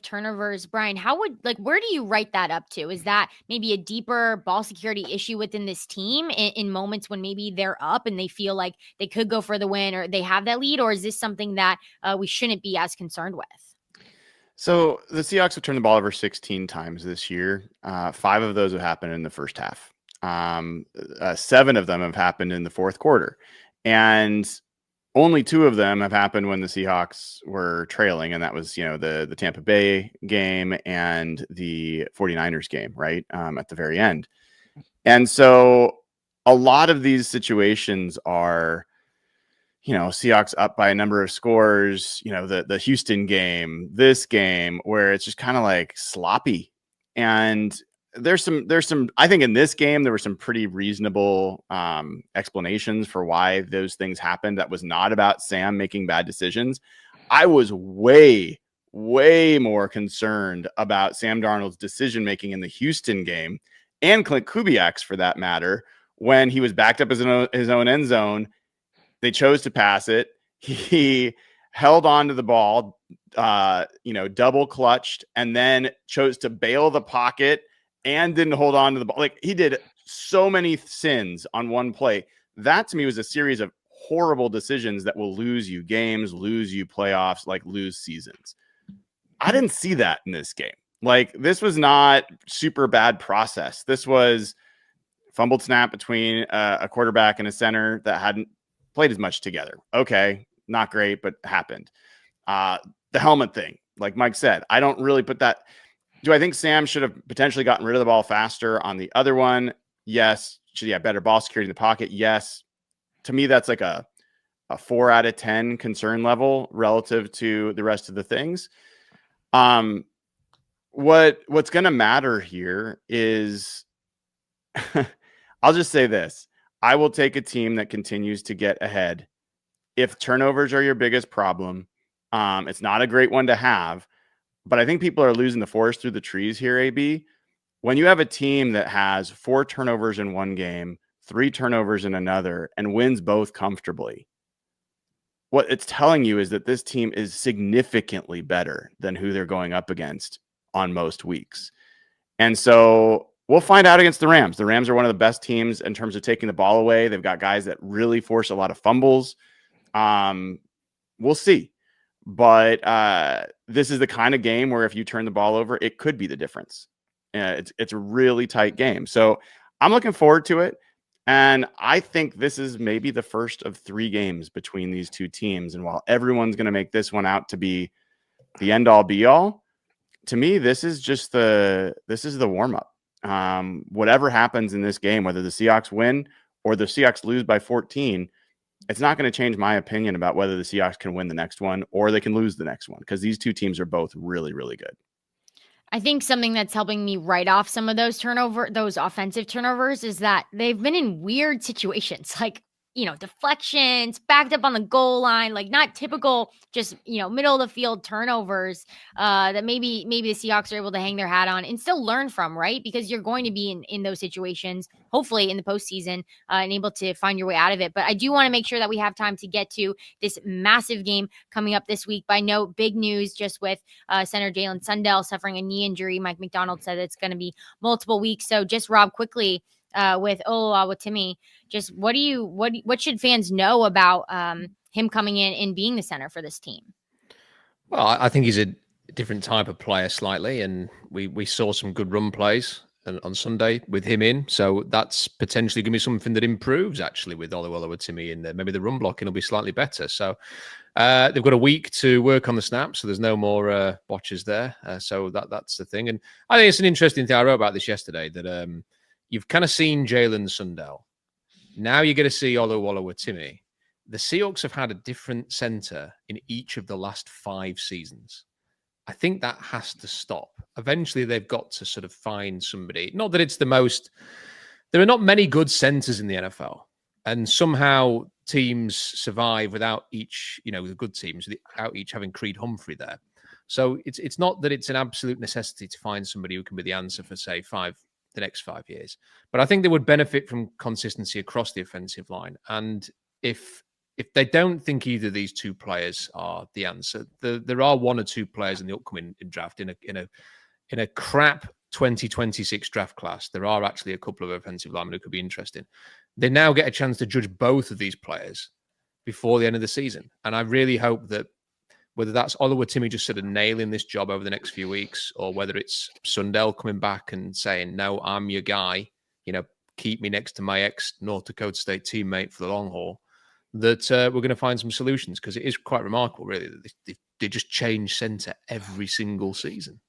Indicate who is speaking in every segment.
Speaker 1: turnovers, Brian, where do you write that up to? Is that maybe a deeper ball security issue within this team in moments when maybe they're up and they feel like they could go for the win or they have that lead? Or is this something that we shouldn't be as concerned with?
Speaker 2: So the Seahawks have turned the ball over 16 times this year. 5 of those have happened in the first half. 7 of them have happened in the fourth quarter. And only 2 of them have happened when the Seahawks were trailing, and that was, the Tampa Bay game and the 49ers game, right, at the very end. And so a lot of these situations are, Seahawks up by a number of scores, the Houston game, this game, where it's just kind of like sloppy. And there's some, I think in this game, there were some pretty reasonable explanations for why those things happened. That was not about Sam making bad decisions. I was way more concerned about Sam Darnold's decision-making in the Houston game, and Clint Kubiak's for that matter, when he was backed up his own end zone. They chose to pass it. He held on to the ball, double clutched, and then chose to bail the pocket and didn't hold on to the ball. Like, he did so many sins on one play. That to me was a series of horrible decisions that will lose you games, lose you playoffs, lose seasons. I didn't see that in this game. This was not super bad process. This was fumbled snap between a quarterback and a center that hadn't played as much together. Okay, not great, but happened. The helmet thing, like Mike said, I don't really put that. Do I think Sam should have potentially gotten rid of the ball faster on the other one? Yes. Should he have better ball security in the pocket? Yes. To me, that's like a 4 out of 10 concern level relative to the rest of the things. What's going to matter here is I'll just say this. I will take a team that continues to get ahead. If turnovers are your biggest problem, it's not a great one to have, but I think people are losing the forest through the trees here, AB. When you have a team that has 4 turnovers in one game, 3 turnovers in another, and wins both comfortably, what it's telling you is that this team is significantly better than who they're going up against on most weeks. And so we'll find out against the Rams. The Rams are one of the best teams in terms of taking the ball away. They've got guys that really force a lot of fumbles. We'll see. But this is the kind of game where if you turn the ball over, it could be the difference. It's a really tight game. So I'm looking forward to it. And I think this is maybe the first of 3 games between these two teams. And while everyone's going to make this one out to be the end all be all, to me, this is the warm-up. Whatever happens in this game, whether the Seahawks win or the Seahawks lose by 14, it's not going to change my opinion about whether the Seahawks can win the next one or they can lose the next one, because these two teams are both really, really good.
Speaker 1: I think something that's helping me write off some of those offensive turnovers, is that they've been in weird situations, like, deflections, backed up on the goal line, like not typical, just, middle of the field turnovers that maybe the Seahawks are able to hang their hat on and still learn from, right? Because you're going to be in those situations, hopefully in the postseason, and able to find your way out of it. But I do want to make sure that we have time to get to this massive game coming up this week. By note, big news just with center Jalen Sundell suffering a knee injury. Mike McDonald said it's going to be multiple weeks. So just, Rob, quickly, with Oluwatimi, just what should fans know about him coming in and being the center for this team?
Speaker 3: Well, I think he's a different type of player slightly, and we saw some good run plays on Sunday with him in, so that's potentially going to be something that improves actually with Oluwatimi in there. Maybe the run blocking will be slightly better. So they've got a week to work on the snap, so there's no more botches there. So that's the thing, and I think it's an interesting thing. I wrote about this yesterday that. You've kind of seen Jalen Sundell. Now you're going to see Oluwatimi. The Seahawks have had a different center in each of the last 5 seasons. I think that has to stop. Eventually, they've got to sort of find somebody. Not that it's the most... There are not many good centers in the NFL. And somehow teams survive without each, the good teams, without each having Creed Humphrey there. So it's not that it's an absolute necessity to find somebody who can be the answer for, say, the next 5 years. But I think they would benefit from consistency across the offensive line. And if if they don't think either of these two players are the answer, there are one or two players in the upcoming draft in a crap 2026 draft class. There are actually a couple of offensive linemen who could be interesting. They now get a chance to judge both of these players before the end of the season. And I really hope that whether that's Oluwatimi just sort of nailing this job over the next few weeks, or whether it's Sundell coming back and saying, no, I'm your guy, keep me next to my ex-North Dakota State teammate for the long haul, that we're going to find some solutions, because it is quite remarkable, really, that they just change center every single season.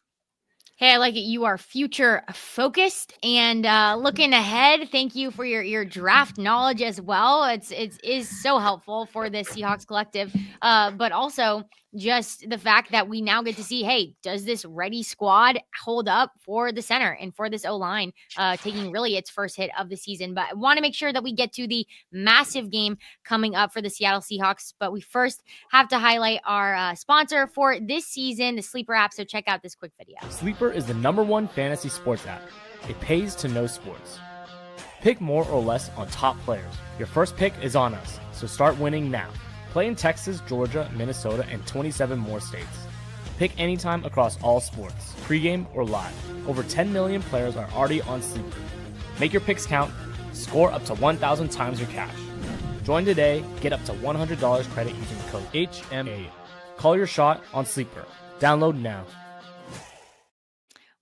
Speaker 1: Hey, I like it. You are future focused and looking ahead. Thank you for your draft knowledge as well. It is so helpful for the Seahawks Collective, but also just the fact that we now get to see, hey, does this ready squad hold up for the center and for this O-line taking really its first hit of the season? But I want to make sure that we get to the massive game coming up for the Seattle Seahawks. But we first have to highlight our sponsor for this season, the Sleeper app. So check out this quick video.
Speaker 4: Sleeper is the #1 fantasy sports app. It pays to know sports. Pick more or less on top players. Your first pick is on us, so start winning now. Play in Texas, Georgia, Minnesota, and 27 more states. Pick anytime across all sports, pregame or live. Over 10 million players are already on Sleeper. Make your picks count. Score up to 1,000 times your cash. Join today. Get up to $100 credit using the code HMA. Call your shot on Sleeper. Download now.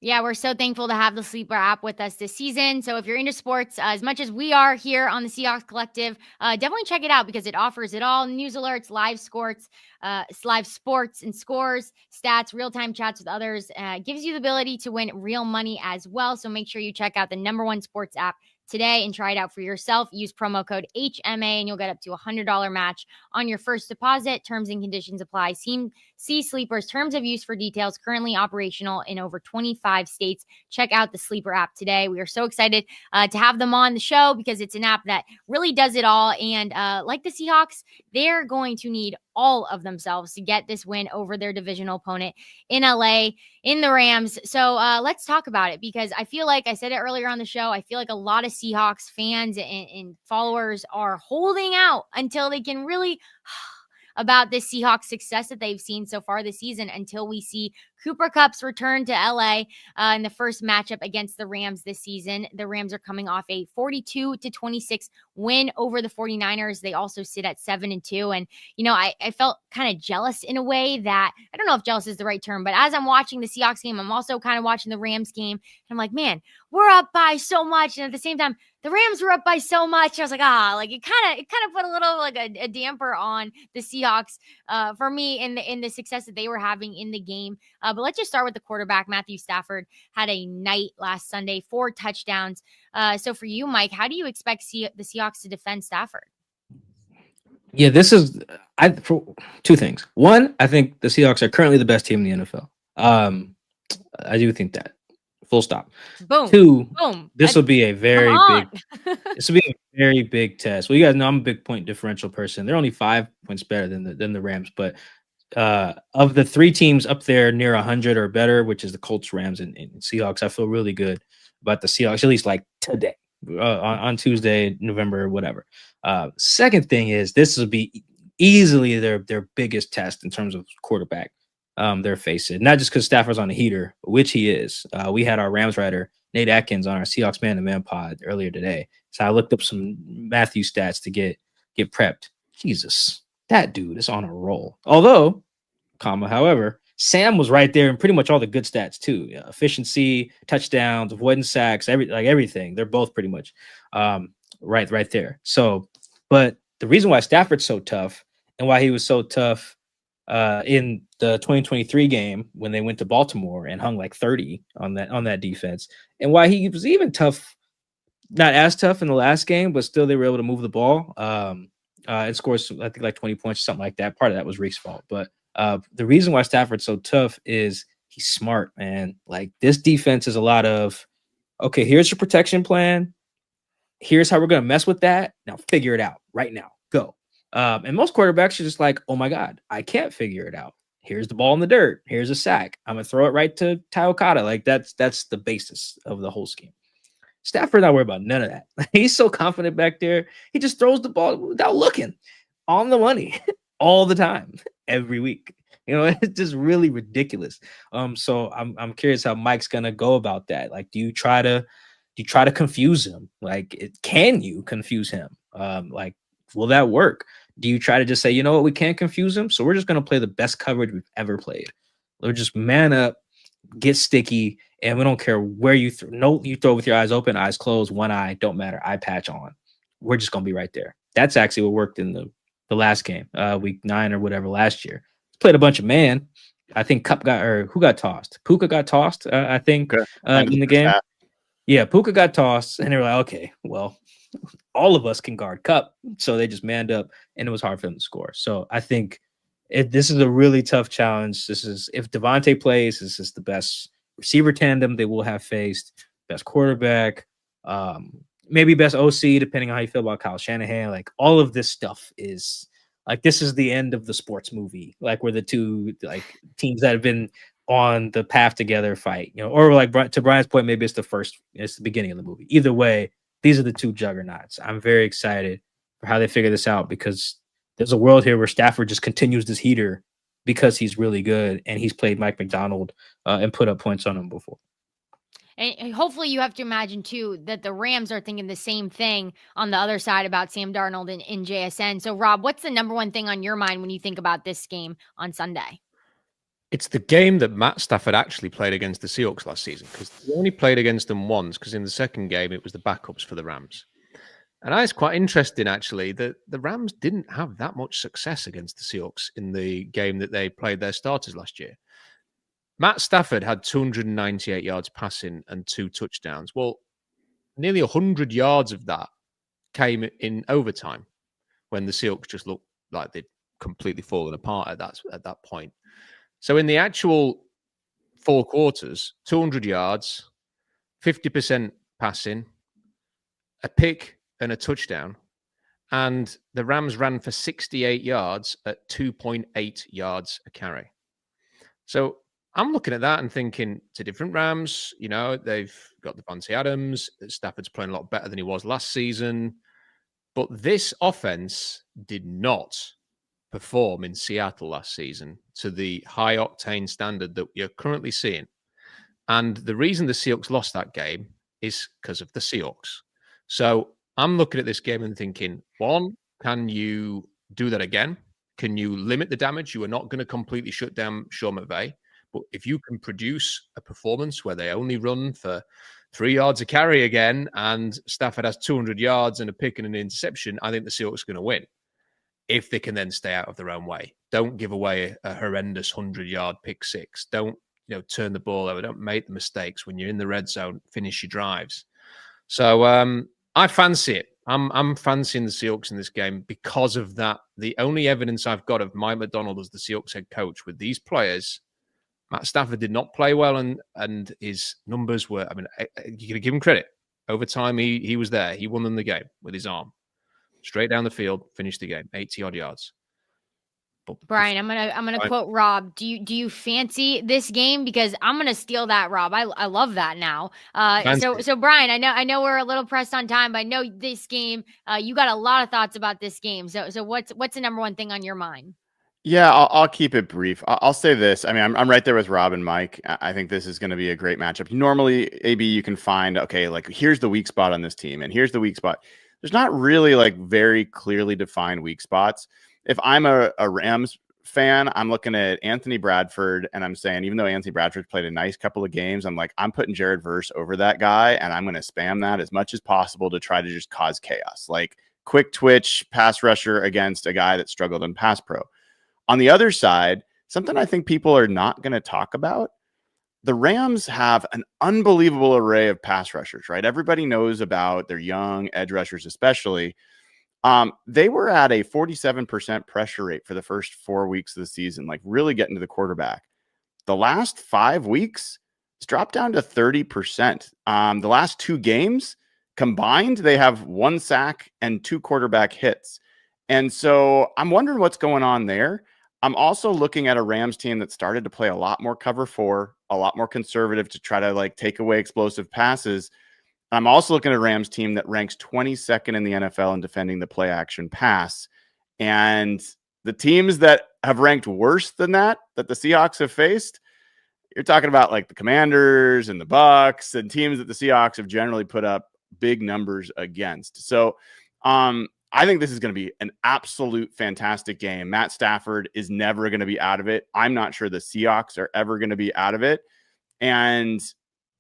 Speaker 1: Yeah, we're so thankful to have the Sleeper app with us this season. So if you're into sports, as much as we are here on the Seahawks Collective, definitely check it out, because it offers it all: news alerts, live sports and scores, stats, real-time chats with others. Gives you the ability to win real money as well. So make sure you check out the #1 sports app today and try it out for yourself. Use promo code HMA and you'll get up to $100 match on your first deposit. Terms and conditions apply. See Sleeper's terms of use for details. Currently operational in over 25 states. Check out the Sleeper app today. We are so excited to have them on the show, because it's an app that really does it all. And like the Seahawks, they're going to need all of themselves to get this win over their divisional opponent in LA, in the Rams. So let's talk about it, because I feel like I said it earlier on the show. I feel like a lot of Seahawks fans and followers are holding out until they can really about this Seahawks success that they've seen so far this season, until we see Cooper Kupp's return to LA in the first matchup against the Rams this season. The Rams are coming off a 42-26 win over the 49ers. They also sit at 7-2. And, I felt kind of jealous in a way that, I don't know if jealous is the right term, but as I'm watching the Seahawks game, I'm also kind of watching the Rams game. And I'm like, man, we're up by so much. And at the same time, the Rams were up by so much. I was like, it kind of put a little like a damper on the Seahawks for me in the success that they were having in the game. But let's just start with the quarterback. Matthew Stafford had a night last Sunday, 4 touchdowns. So for you, Mike, how do you expect the Seahawks to defend Stafford?
Speaker 5: Yeah, this is for 2 things. One, I think the Seahawks are currently the best team in the NFL. I do think that. Full stop.
Speaker 1: Boom.
Speaker 5: 2,
Speaker 1: boom.
Speaker 5: This will be a very big test. Well, you guys know I'm a big point differential person. They're only 5 points better than the Rams, but of the 3 teams up there near 100 or better, which is the Colts, Rams, and Seahawks, I feel really good about the Seahawks, at least like today, on Tuesday, November, whatever. Second thing is, this will be easily their biggest test in terms of quarterback they're facing. Not just because Stafford's on a heater, which he is. We had our Rams writer, Nate Atkins, on our Seahawks Man-to-Man pod earlier today. So I looked up some Matthew stats to get prepped. Jesus, that dude is on a roll. Although, however, Sam was right there in pretty much all the good stats too. Yeah, efficiency, touchdowns, avoiding sacks, everything. They're both pretty much right there. So, but the reason why Stafford's so tough and why he was so tough in the 2023 game when they went to Baltimore and hung like 30 on that defense, and why he was even tough, not as tough in the last game, but still they were able to move the ball and score, I think, like 20 points or something like that. Part of that was Reek's fault, but the reason why Stafford's so tough is he's smart, man. Like, this defense is a lot of, okay, here's your protection plan. Here's how we're going to mess with that. Now figure it out right now. Go. And most quarterbacks are just like, oh my God, I can't figure it out. Here's the ball in the dirt. Here's a sack. I'm going to throw it right to Ty Okada. Like, that's the basis of the whole scheme. Stafford not worried about none of that. He's so confident back there. He just throws the ball without looking. on the money all the time, every week. You know, it's just really ridiculous. So I'm curious how Mike's gonna go about that. Like, do you try to confuse him? Like, can you confuse him? Like, will that work? Do you try to just say, you know what, we can't confuse him, so we're just gonna play the best coverage we've ever played. We're just man up, get sticky, and we don't care where you throw. No, you throw with your eyes open, eyes closed, one eye, don't matter, eye patch on. We're just gonna be right there. That's actually what worked in the last game, week 9 or whatever last year. Played a bunch of man. I think who got tossed? Puka got tossed, I think, in the game. Yeah, Puka got tossed, and they were like, okay, well, all of us can guard Cup. So they just manned up, and it was hard for them to score. So I think this is a really tough challenge. This is, if Devontae plays, this is the best receiver tandem they will have faced, best quarterback, maybe best OC, depending on how you feel about Kyle Shanahan. Like, all of this stuff is like, this is the end of the sports movie, like where the two like teams that have been on the path together fight, you know, or like to Brian's point, maybe it's the beginning of the movie. Either way, these are the two juggernauts. I'm very excited for how they figure this out, because there's a world here where Stafford just continues this heater because he's really good and he's played Mike McDonald and put up points on him before.
Speaker 1: And hopefully you have to imagine, too, that the Rams are thinking the same thing on the other side about Sam Darnold in JSN. So, Rob, what's the number one thing on your mind when you think about this game on Sunday?
Speaker 3: It's the game that Matt Stafford actually played against the Seahawks last season, because he only played against them once, because in the second game, it was the backups for the Rams. And it's quite interesting, actually, that the Rams didn't have that much success against the Seahawks in the game that they played their starters last year. Matt Stafford had 298 yards passing and 2 touchdowns. Well, nearly 100 yards of that came in overtime, when the Seahawks just looked like they'd completely fallen apart at that point. So in the actual 4 quarters, 200 yards, 50% passing, a pick and a touchdown, and the Rams ran for 68 yards at 2.8 yards a carry. So I'm looking at that and thinking, it's a different Rams. You know, they've got Devontae Adams. Stafford's playing a lot better than he was last season. But this offense did not perform in Seattle last season to the high-octane standard that you're currently seeing. And the reason the Seahawks lost that game is because of the Seahawks. So I'm looking at this game and thinking, one, can you do that again? Can you limit the damage? You are not going to completely shut down Sean McVay. But if you can produce a performance where they only run for 3 yards a carry again, and Stafford has 200 yards and a pick and an interception, I think the Seahawks are going to win. If they can then stay out of their own way. Don't give away a horrendous 100-yard pick six. Don't, turn the ball over. Don't make the mistakes when you're in the red zone. Finish your drives. So I fancy it. I'm fancying the Seahawks in this game because of that. The only evidence I've got of Mike McDonald as the Seahawks head coach with these players, Matt Stafford did not play well, and his numbers were, you got to give him credit. Over time, he was there. He won them the game with his arm. Straight down the field, finished the game, 80-odd yards. But
Speaker 1: Brian, I'm gonna quote Rob. Do you fancy this game? Because I'm gonna steal that, Rob. I love that now. So Brian, I know we're a little pressed on time, but I know this game. You got a lot of thoughts about this game. So what's the number one thing on your mind?
Speaker 2: Yeah, I'll keep it brief. I'll say this. I'm right there with Rob and Mike. I think this is going to be a great matchup. Normally, AB, you can find, okay, like here's the weak spot on this team, and here's the weak spot. There's not really like very clearly defined weak spots. If I'm a Rams fan, I'm looking at Anthony Bradford and I'm saying, even though Anthony Bradford's played a nice couple of games, I'm putting Jared Verse over that guy, and I'm going to spam that as much as possible to try to just cause chaos. Like quick twitch pass rusher against a guy that struggled in pass pro. On the other side, something I think people are not going to talk about, the Rams have an unbelievable array of pass rushers, right? Everybody knows about their young edge rushers, especially. They were at a 47% pressure rate for the first 4 weeks of the season, like really getting to the quarterback. The last 5 weeks, it's dropped down to 30%. The last 2 games combined, they have 1 sack and 2 quarterback hits. And so I'm wondering what's going on there. I'm also looking at a Rams team that started to play a lot more cover 4, a lot more conservative to try to like take away explosive passes. I'm also looking at a Rams team that ranks 22nd in the NFL in defending the play action pass. And the teams that have ranked worse than that the Seahawks have faced, you're talking about like the Commanders and the Bucks and teams that the Seahawks have generally put up big numbers against. So I think this is going to be an absolute fantastic game. Matt Stafford is never going to be out of it. I'm not sure the Seahawks are ever going to be out of it. And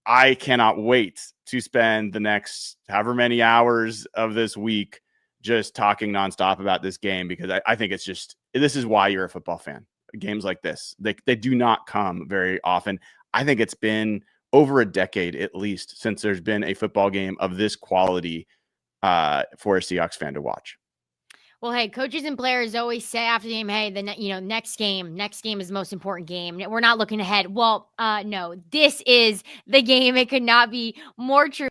Speaker 2: I cannot wait to spend the next however many hours of this week just talking nonstop about this game, because I think it's just, this is why you're a football fan. Games like this, they do not come very often. I think it's been over a decade at least since there's been a football game of this quality for a Seahawks fan to watch.
Speaker 1: Well, hey, coaches and players always say after the game, hey, next game is the most important game. We're not looking ahead. Well, no, this is the game. It could not be more true.